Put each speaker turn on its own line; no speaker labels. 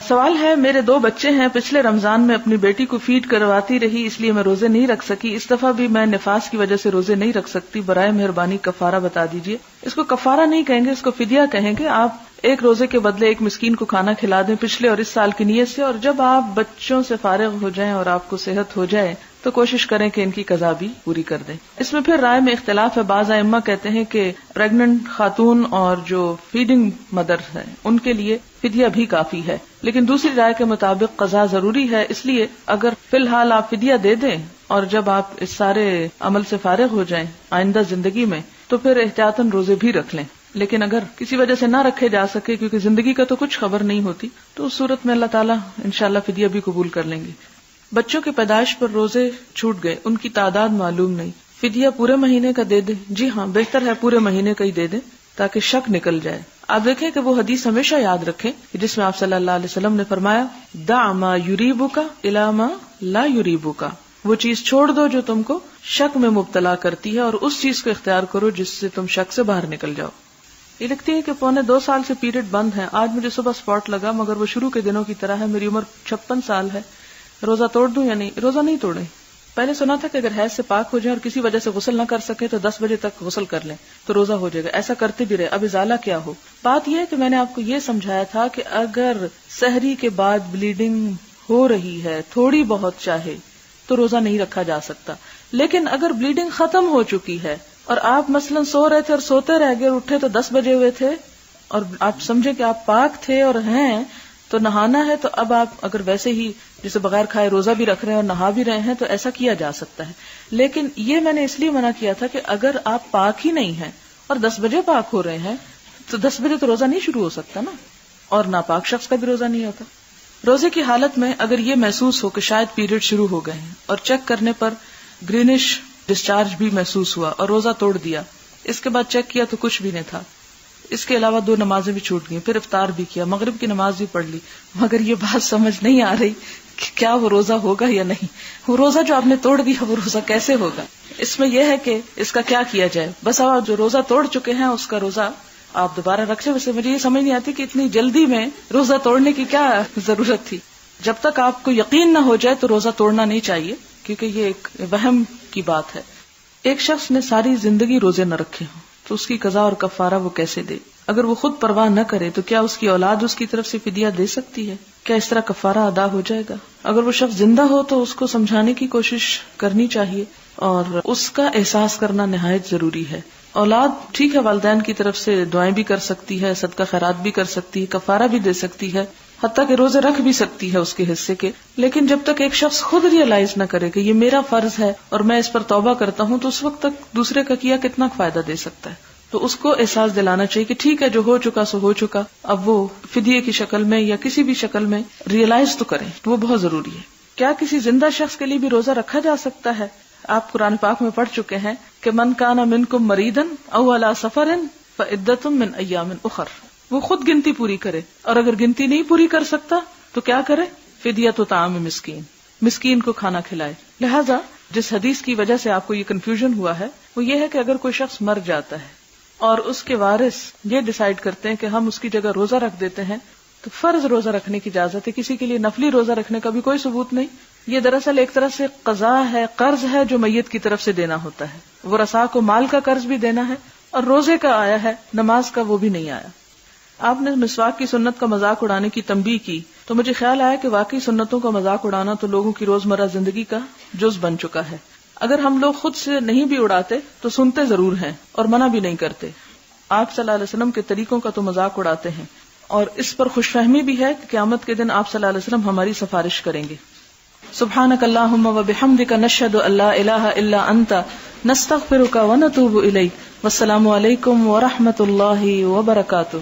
سوال ہے، میرے 2 بچے ہیں، پچھلے رمضان میں اپنی بیٹی کو فیڈ کرواتی رہی، اس لیے میں روزے نہیں رکھ سکی، اس دفعہ بھی میں نفاس کی وجہ سے روزے نہیں رکھ سکتی، برائے مہربانی کفارہ بتا دیجیے۔ اس کو کفارہ نہیں کہیں گے، اس کو فدیہ کہیں گے۔ آپ ایک روزے کے بدلے ایک مسکین کو کھانا کھلا دیں پچھلے اور اس سال کی نیت سے، اور جب آپ بچوں سے فارغ ہو جائیں اور آپ کو صحت ہو جائے تو کوشش کریں کہ ان کی قضا بھی پوری کر دیں۔ اس میں پھر رائے میں اختلاف ہے، بعض ائمہ کہتے ہیں کہ پریگننٹ خاتون اور جو فیڈنگ مدر ہیں ان کے لیے فدیہ بھی کافی ہے، لیکن دوسری رائے کے مطابق قضا ضروری ہے، اس لیے اگر فی الحال آپ فدیہ دے دیں اور جب آپ اس سارے عمل سے فارغ ہو جائیں آئندہ زندگی میں تو پھر احتیاطاً روزے بھی رکھ لیں۔ لیکن اگر کسی وجہ سے نہ رکھے جا سکے کیونکہ زندگی کا تو کچھ خبر نہیں ہوتی تو اس صورت میں اللہ تعالیٰ انشاءاللہ فدیہ بھی قبول کر لیں گے۔ بچوں کی پیدائش پر روزے چھوٹ گئے، ان کی تعداد معلوم نہیں، فدیہ پورے مہینے کا دے دیں؟ جی ہاں، بہتر ہے پورے مہینے کا ہی دے دیں تاکہ شک نکل جائے۔ آپ دیکھیں کہ وہ حدیث ہمیشہ یاد رکھیں جس میں آپ صلی اللہ علیہ وسلم نے فرمایا دع ما یریبک الی ما لا یریبک، وہ چیز چھوڑ دو جو تم کو شک میں مبتلا کرتی ہے اور اس چیز کو اختیار کرو جس سے تم شک سے باہر نکل جاؤ۔ یہ لکھتی ہے کہ 2.25 سال سے پیریڈ بند ہے، آج مجھے صبح سپاٹ لگا مگر وہ شروع کے دنوں کی طرح ہے، میری عمر 56 سال ہے، روزہ توڑ دوں یا نہیں؟ روزہ نہیں توڑیں۔ پہلے سنا تھا کہ اگر حیض سے پاک ہو جائیں اور کسی وجہ سے غسل نہ کر سکے تو 10 بجے تک غسل کر لیں تو روزہ ہو جائے گا، ایسا کرتے بھی رہے، اب ازالہ کیا ہو۔ بات یہ ہے کہ میں نے آپ کو یہ سمجھایا تھا کہ اگر سحری کے بعد بلیڈنگ ہو رہی ہے تھوڑی بہت چاہے تو روزہ نہیں رکھا جا سکتا، لیکن اگر بلیڈنگ ختم ہو چکی ہے اور آپ مثلا سو رہے تھے اور سوتے رہ گئے، اٹھے تو 10 بجے ہوئے تھے اور آپ سمجھے کہ آپ پاک تھے اور ہیں تو نہانا ہے، تو اب آپ اگر ویسے ہی جسے بغیر کھائے روزہ بھی رکھ رہے ہیں اور نہا بھی رہے ہیں تو ایسا کیا جا سکتا ہے۔ لیکن یہ میں نے اس لیے منع کیا تھا کہ اگر آپ پاک ہی نہیں ہیں اور 10 بجے پاک ہو رہے ہیں تو 10 بجے تو روزہ نہیں شروع ہو سکتا نا، اور ناپاک شخص کا بھی روزہ نہیں ہوتا۔ روزے کی حالت میں اگر یہ محسوس ہو کہ شاید پیریڈ شروع ہو گئے ہیں اور چیک کرنے پر گرینش ڈسچارج بھی محسوس ہوا اور روزہ توڑ دیا، اس کے بعد چیک کیا تو کچھ بھی نہیں تھا، اس کے علاوہ 2 نمازیں بھی چھوٹ گئی، پھر افطار بھی کیا، مغرب کی نماز بھی پڑھ لی، مگر یہ بات سمجھ نہیں آ رہی کہ کیا وہ روزہ ہوگا یا نہیں، وہ روزہ جو آپ نے توڑ دیا وہ روزہ کیسے ہوگا؟ اس میں یہ ہے کہ اس کا کیا کیا جائے، بس آپ جو روزہ توڑ چکے ہیں اس کا روزہ آپ دوبارہ رکھیں۔ ویسے مجھے یہ سمجھ نہیں آتی کہ اتنی جلدی میں روزہ توڑنے کی کیا ضرورت تھی، جب تک آپ کو یقین نہ ہو جائے تو روزہ توڑنا نہیں چاہیے، کیونکہ یہ ایک وہم کی بات ہے۔ ایک شخص نے ساری زندگی روزے نہ رکھے ہوں تو اس کی قضا اور کفارہ وہ کیسے دے؟ اگر وہ خود پرواہ نہ کرے تو کیا اس کی اولاد اس کی طرف سے فدیہ دے سکتی ہے؟ کیا اس طرح کفارہ ادا ہو جائے گا؟ اگر وہ شخص زندہ ہو تو اس کو سمجھانے کی کوشش کرنی چاہیے اور اس کا احساس کرنا نہایت ضروری ہے۔ اولاد ٹھیک ہے والدین کی طرف سے دعائیں بھی کر سکتی ہے، صدقہ خیرات بھی کر سکتی ہے، کفارہ بھی دے سکتی ہے، حتیٰ کہ روزے رکھ بھی سکتی ہے اس کے حصے کے، لیکن جب تک ایک شخص خود ریئلائز نہ کرے کہ یہ میرا فرض ہے اور میں اس پر توبہ کرتا ہوں تو اس وقت تک دوسرے کا کیا کتنا فائدہ دے سکتا ہے۔ تو اس کو احساس دلانا چاہیے کہ ٹھیک ہے جو ہو چکا سو ہو چکا، اب وہ فدیے کی شکل میں یا کسی بھی شکل میں ریئلائز تو کریں، وہ بہت ضروری ہے۔ کیا کسی زندہ شخص کے لیے بھی روزہ رکھا جا سکتا ہے؟ آپ قرآن پاک میں پڑھ چکے ہیں کہ من کان منکم مریضا او علی سفر فعدۃ من ایام اخر، وہ خود گنتی پوری کرے، اور اگر گنتی نہیں پوری کر سکتا تو کیا کرے؟ فدیۃ طعام مسکین، مسکین کو کھانا کھلائے۔ لہذا جس حدیث کی وجہ سے آپ کو یہ کنفیوژن ہوا ہے وہ یہ ہے کہ اگر کوئی شخص مر جاتا ہے اور اس کے وارث یہ ڈیسائیڈ کرتے ہیں کہ ہم اس کی جگہ روزہ رکھ دیتے ہیں تو فرض روزہ رکھنے کی اجازت ہے، کسی کے لیے نفلی روزہ رکھنے کا بھی کوئی ثبوت نہیں۔ یہ دراصل ایک طرح سے قضا ہے، قرض ہے جو میت کی طرف سے دینا ہوتا ہے، ورثاء کو مال کا قرض بھی دینا ہے اور روزے کا آیا ہے، نماز کا وہ بھی نہیں آیا۔ آپ نے مسواک کی سنت کا مذاق اڑانے کی تنبیہ کی تو مجھے خیال آیا کہ واقعی سنتوں کا مذاق اڑانا تو لوگوں کی روزمرہ زندگی کا جز بن چکا ہے۔ اگر ہم لوگ خود سے نہیں بھی اڑاتے تو سنتے ضرور ہیں اور منع بھی نہیں کرتے۔ آپ صلی اللہ علیہ وسلم کے طریقوں کا تو مذاق اڑاتے ہیں اور اس پر خوش فہمی بھی ہے کہ قیامت کے دن آپ صلی اللہ علیہ وسلم ہماری سفارش کریں گے۔ سبحانک اللہم وبحمدک نشہد ان لا الہ الا انت نستغفرک ونتوب الیک۔ والسلام علیکم ورحمۃ اللہ وبرکاتہ۔